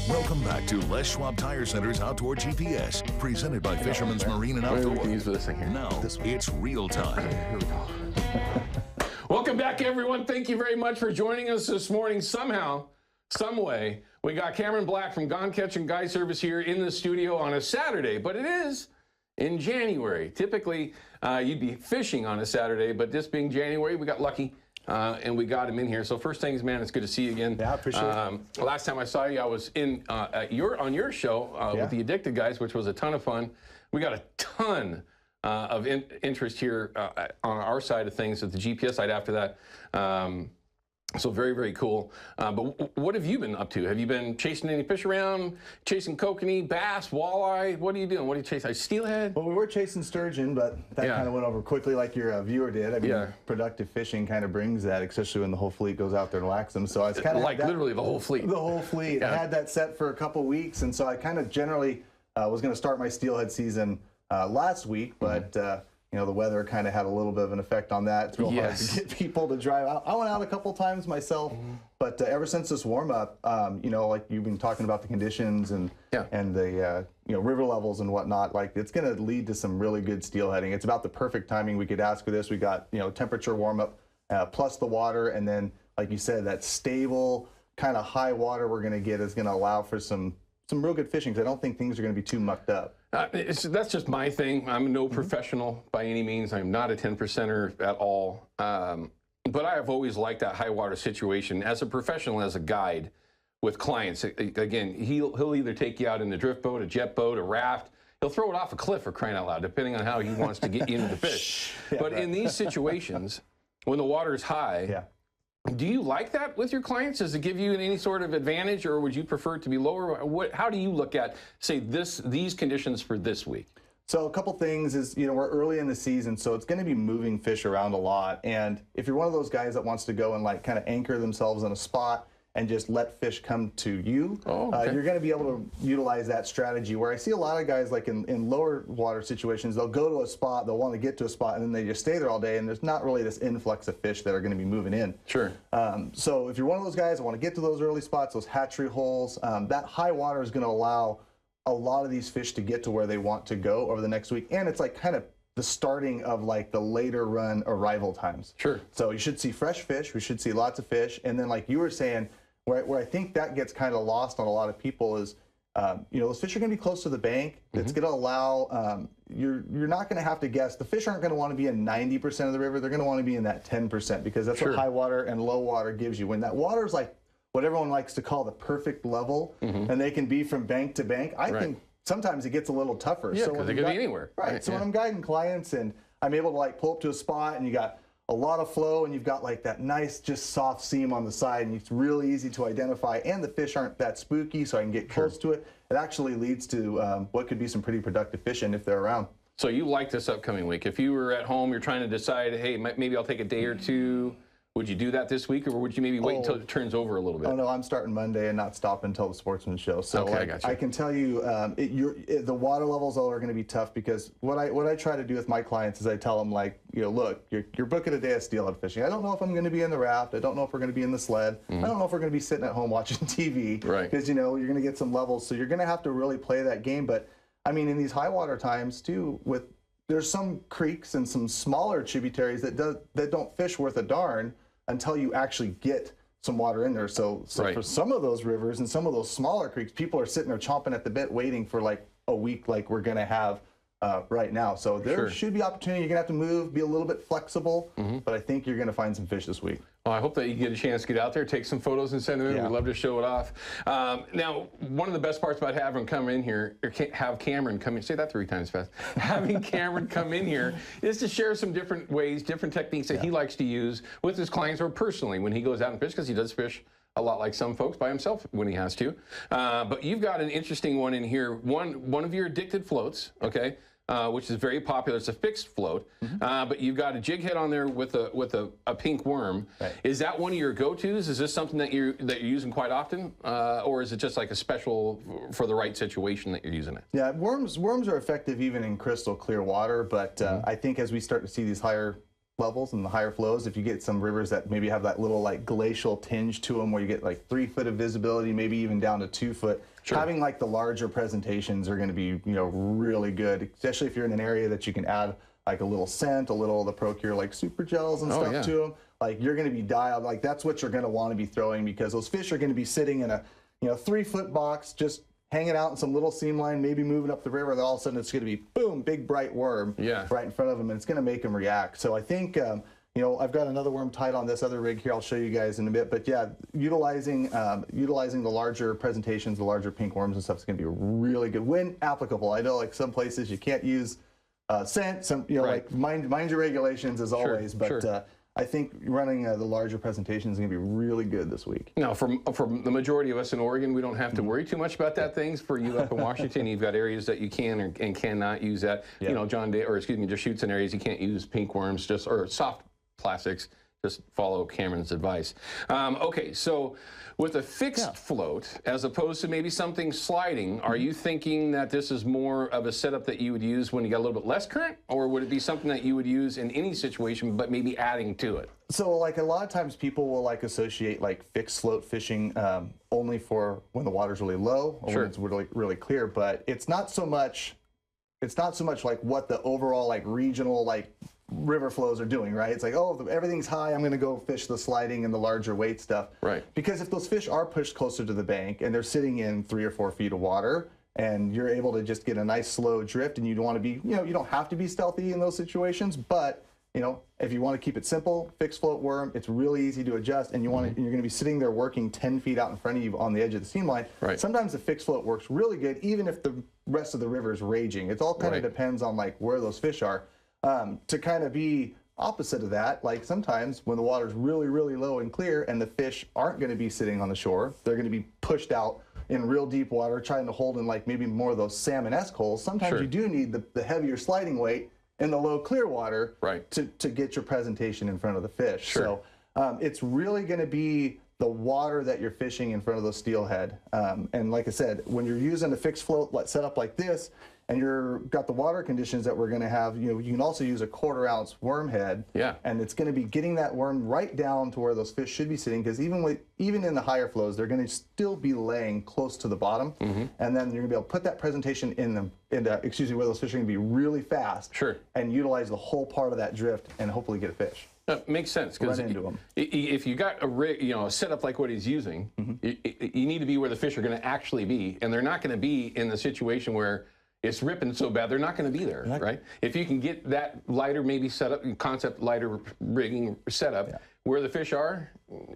Welcome back to Les Schwab Tire Center's Outdoor GPS, presented by Fisherman's Marine and Outdoor. We can use this thing here. Now, it's real time. Here we go. Welcome back, everyone. Thank you very much for joining us this morning. Somehow, some way, we got Cameron Black from Catchin Guide Service here in the studio on a Saturday, but it is in January. Typically, you'd be fishing on a Saturday, but this being January, we got lucky. And we got him in here. So first things, man, it's good to see you again. Yeah, appreciate it. Last time I saw you, I was on your show with the Addicted guys, which was a ton of fun. We got a ton of interest here on our side of things, at the GPS side after that. So very, very cool. But what have you been up to? Have you been chasing any fish around, chasing kokanee, bass, walleye? What are you doing? What are you chasing? Steelhead? Well, we were chasing sturgeon, but that kind of went over quickly like your viewer did. I mean, productive fishing kind of brings that, especially when the whole fleet goes out there and whacks them. So it's kind of like literally the whole fleet. The whole fleet. Yeah. I had that set for a couple weeks, and so I kind of generally was going to start my steelhead season last week, but you know, the weather kind of had a little bit of an effect on that. It's real hard to get people to drive out. I went out a couple times myself, but ever since this warm-up, you know, like you've been talking about the conditions and the you know, river levels and whatnot, like it's going to lead to some really good steelheading. It's about the perfect timing we could ask for this. We got, you know, temperature warm-up plus the water, and then, like you said, that stable kind of high water we're going to get is going to allow for some real good fishing, because I don't think things are going to be too mucked up. That's just my thing. I'm no professional by any means. I'm not a 10%er at all. But I have always liked that high water situation as a professional, as a guide with clients. Again, he'll either take you out in the drift boat, a jet boat, a raft. He'll throw it off a cliff, for crying out loud, depending on how he wants to get you into the fish. But in these situations, when the water is high, do you like that with your clients? Does it give you any sort of advantage, or would you prefer it to be lower? How do you look at, say, these conditions for this week? So a couple things is, you know, we're early in the season, so it's going to be moving fish around a lot. And if you're one of those guys that wants to go and like kind of anchor themselves in a spot and just let fish come to you, you're going to be able to utilize that strategy. Where I see a lot of guys, like in lower water situations, they'll go to a spot, they'll want to get to a spot, and then they just stay there all day, and there's not really this influx of fish that are going to be moving in. Sure. So if you're one of those guys that want to get to those early spots, those hatchery holes, that high water is going to allow a lot of these fish to get to where they want to go over the next week. And it's like kind of the starting of like the later run arrival times. Sure. So you should see fresh fish, we should see lots of fish, and then like you were saying, where I think that gets kind of lost on a lot of people is, you know, those fish are going to be close to the bank. It's going to allow, you're not going to have to guess. The fish aren't going to want to be in 90% of the river. They're going to want to be in that 10%, because that's what high water and low water gives you. When that water is like what everyone likes to call the perfect level, and they can be from bank to bank, I think sometimes it gets a little tougher. Yeah, because it could be anywhere. Right. So when I'm guiding clients and I'm able to like pull up to a spot and you got a lot of flow and you've got like that nice just soft seam on the side, and it's really easy to identify, and the fish aren't that spooky, so I can get close to it. It actually leads to what could be some pretty productive fishing if they're around. So you like this upcoming week. If you were at home, you're trying to decide, hey, maybe I'll take a day or two. Would you do that this week, or would you maybe wait until it turns over a little bit? Oh, no, I'm starting Monday and not stopping until the Sportsman Show. So I can tell you, the water levels are going to be tough, because what I try to do with my clients is I tell them, like, you know, look, you're booking a day of steelhead fishing. I don't know if I'm going to be in the raft. I don't know if we're going to be in the sled. I don't know if we're going to be sitting at home watching TV. Right. Because, you know, you're going to get some levels. So you're going to have to really play that game. But, I mean, in these high water times, too, there's some creeks and some smaller tributaries that don't fish worth a darn until you actually get some water in there. So for some of those rivers and some of those smaller creeks, people are sitting there chomping at the bit waiting for like a week like we're going to have right now. So there should be opportunity. You're going to have to move, be a little bit flexible, but I think you're going to find some fish this week. Well, I hope that you get a chance to get out there, take some photos and send them in. We'd love to show it off. Now, one of the best parts about having come in here, or have Cameron come in, say that 3 times fast, having Cameron come in here is to share some different ways, different techniques that he likes to use with his clients or personally when he goes out and fish, because he does fish a lot like some folks by himself when he has to. But you've got an interesting one in here, one of your addicted floats, okay? Which is very popular. It's a fixed float, but you've got a jig head on there with a pink worm. Right. Is that one of your go-tos? Is this something that you're using quite often, or is it just like a special for the right situation that you're using it? Yeah, worms are effective even in crystal clear water, but I think as we start to see these higher levels and the higher flows. If you get some rivers that maybe have that little like glacial tinge to them, where you get like 3 foot of visibility, maybe even down to 2 foot, having like the larger presentations are going to be, really good, especially if you're in an area that you can add like a little scent, a little of the Procure like super gels and stuff to them. Like you're going to be dialed, like that's what you're going to want to be throwing, because those fish are going to be sitting in a 3 foot box, just hanging out in some little seam line, maybe moving up the river, then all of a sudden it's going to be boom, big bright worm right in front of them, and it's going to make them react. So I think I've got another worm tied on this other rig here. I'll show you guys in a bit. But yeah, utilizing the larger presentations, the larger pink worms and stuff is going to be really good when applicable. I know like some places you can't use scent. Some like mind your regulations as always. But I think running the larger presentation is going to be really good this week. Now, for the majority of us in Oregon, we don't have to worry too much about that. Things for you up in Washington, you've got areas that you can and cannot use that. John Day, or excuse me, just shoots in areas you can't use pink worms, or soft plastics. Just follow Cameron's advice. Okay, so with a fixed float, as opposed to maybe something sliding, are you thinking that this is more of a setup that you would use when you got a little bit less current, or would it be something that you would use in any situation, but maybe adding to it? So like a lot of times people will like associate like fixed float fishing only for when the water's really low or when it's really, really clear, but it's not so much like what the overall like regional like river flows are doing, right? It's like, oh, everything's high, I'm going to go fish the sliding and the larger weight stuff. Right. Because if those fish are pushed closer to the bank and they're sitting in 3 or 4 feet of water, and you're able to just get a nice slow drift, and you don't want to be, you don't have to be stealthy in those situations, but if you want to keep it simple, fixed float worm, it's really easy to adjust, and you're going to be sitting there working 10 feet out in front of you on the edge of the seam line. Right. Sometimes the fixed float works really good, even if the rest of the river is raging. It all kind of depends on like where those fish are. To kind of be opposite of that, like sometimes when the water's really, really low and clear and the fish aren't going to be sitting on the shore, they're going to be pushed out in real deep water, trying to hold in like maybe more of those salmon-esque holes. Sometimes you do need the heavier sliding weight in the low clear water to get your presentation in front of the fish. So it's really going to be the water that you're fishing in front of the steelhead. And like I said, when you're using a fixed float set up like this, and you've got the water conditions that we're going to have, you can also use a 1/4 ounce worm head. Yeah. And it's going to be getting that worm right down to where those fish should be sitting, because even in the higher flows, they're going to still be laying close to the bottom. And then you're going to be able to put that presentation in where those fish are going to be really fast. And utilize the whole part of that drift and hopefully get a fish. That makes sense, because if you got a rig, a setup like what he's using, you need to be where the fish are going to actually be, and they're not going to be in the situation where it's ripping so bad, they're not going to be there, right? If you can get that lighter maybe setup, concept lighter rigging setup, where the fish are,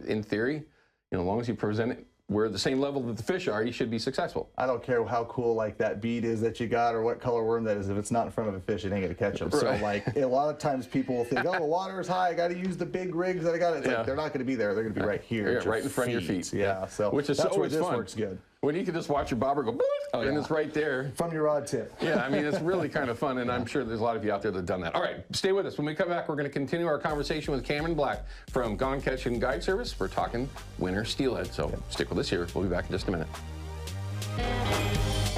in theory, as long as you present it where the same level that the fish are, you should be successful. I don't care how cool like that bead is that you got or what color worm that is. If it's not in front of a fish, it ain't gonna catch them. So like a lot of times people will think, oh, the water is high, I got to use the big rigs that I got. It's like they're not gonna be there. They're gonna be right here, right in front of your feet. Yeah, so which is that's where this fun. Works good. When you can just watch your bobber go, and it's right there. From your rod tip. Yeah, I mean, it's really kind of fun, and I'm sure there's a lot of you out there that have done that. All right, stay with us. When we come back, we're going to continue our conversation with Cameron Black from Gone Catchin Guide Service. We're talking winter steelhead, so stick with us here. We'll be back in just a minute.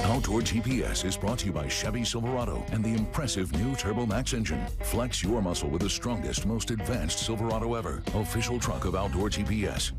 Outdoor GPS is brought to you by Chevy Silverado and the impressive new Turbo Max engine. Flex your muscle with the strongest, most advanced Silverado ever. Official truck of Outdoor GPS.